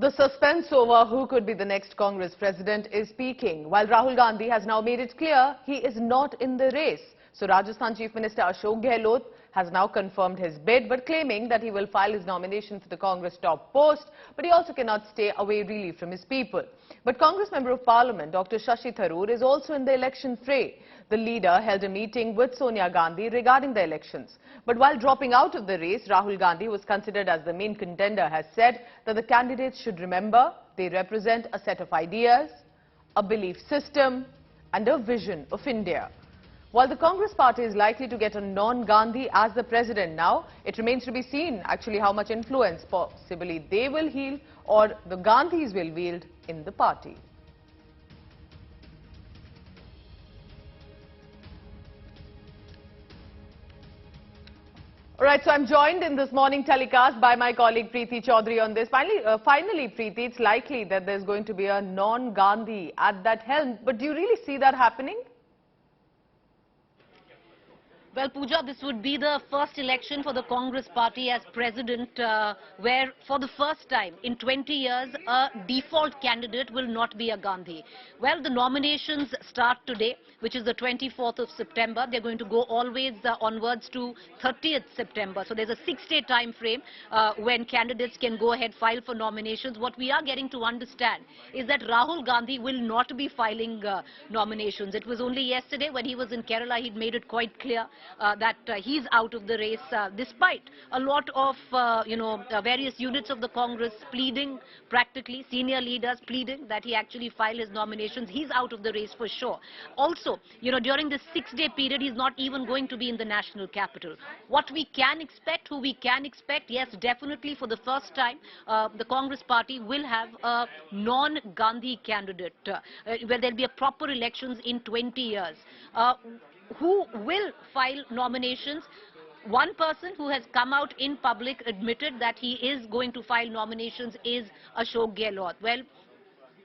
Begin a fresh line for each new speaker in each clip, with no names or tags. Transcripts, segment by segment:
The suspense over who could be the next Congress president is peaking, while Rahul Gandhi has now made it clear he is not in the race. So Rajasthan Chief Minister Ashok Gehlot has now confirmed his bid, but claiming that he will file his nomination for the Congress top post, but he also cannot stay away really from his people. But Congress Member of Parliament Dr. Shashi Tharoor is also in the election fray. The leader held a meeting with Sonia Gandhi regarding the elections. But while dropping out of the race, Rahul Gandhi, who was considered as the main contender, has said that the candidates should remember they represent a set of ideas, a belief system and a vision of India. While the Congress party is likely to get a non-Gandhi as the president now, it remains to be seen actually how much influence possibly they will wield or the Gandhis will wield in the party. All right, so I'm joined in this morning telecast by my colleague Preeti Chaudhary on this. Finally, Preeti, it's likely that there's going to be a non-Gandhi at that helm, but do you really see that happening?
Well, Pooja, this would be the first election for the Congress party as president where for the first time in 20 years a default candidate will not be a Gandhi. Well, the nominations start today, which is the 24th of September. They're going to go always onwards to 30th September. So there's a 6-day time frame when candidates can go ahead, file for nominations. What we are getting to understand is that Rahul Gandhi will not be filing nominations. It was only yesterday when he was in Kerala, he'd made it quite clear that he's out of the race, despite a lot of, various units of the Congress pleading, practically, senior leaders pleading that he actually file his nominations. He's out of the race for sure. Also, during this 6-day period, he's not even going to be in the national capital. What we can expect, who we can expect, yes, definitely for the first time, the Congress party will have a non-Gandhi candidate, where there'll be a proper elections in 20 years. Who will file nominations? One person who has come out in public admitted that he is going to file nominations is Ashok Gehlot. Well,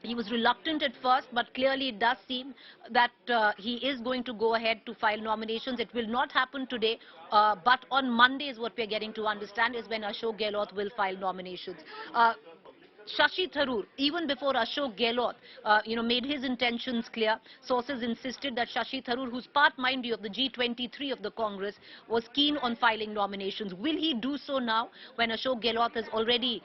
he was reluctant at first, but clearly it does seem that he is going to go ahead to file nominations. It will not happen today, but on Monday is what we are getting to understand is when Ashok Gehlot will file nominations. Shashi Tharoor, even before Ashok Gehlot, made his intentions clear. Sources insisted that Shashi Tharoor, who's part, mind you, of the G23 of the Congress, was keen on filing nominations. Will he do so now when Ashok Gehlot has already,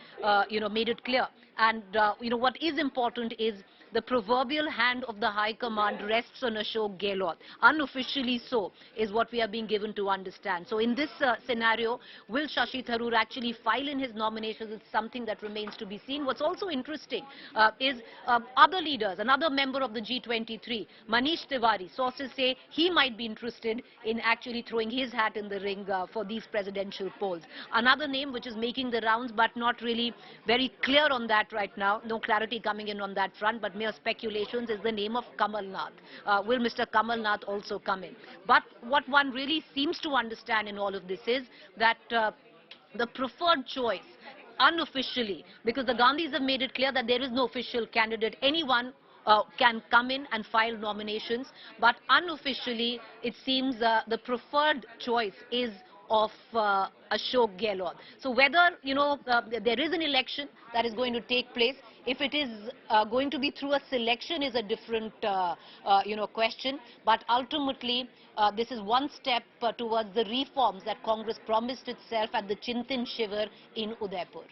made it clear? And, what is important is the proverbial hand of the High Command rests on Ashok Gehlot. Unofficially so is what we are being given to understand. So in this scenario, will Shashi Tharoor actually file in his nominations? It's something that remains to be seen. What's also interesting is other leaders, another member of the G23, Manish Tiwari, sources say he might be interested in actually throwing his hat in the ring for these presidential polls. Another name which is making the rounds but not really very clear on that right now, no clarity coming in on that front, but mere speculations, is the name of Kamal Nath. Will Mr. Kamal Nath also come in? But what one really seems to understand in all of this is that the preferred choice, unofficially, because the Gandhis have made it clear that there is no official candidate, anyone can come in and file nominations, but unofficially it seems the preferred choice is of Ashok Gehlot. So whether, there is an election that is going to take place, if it is going to be through a selection is a different, question. But ultimately, this is one step towards the reforms that Congress promised itself at the Chintan Shivir in Udaipur.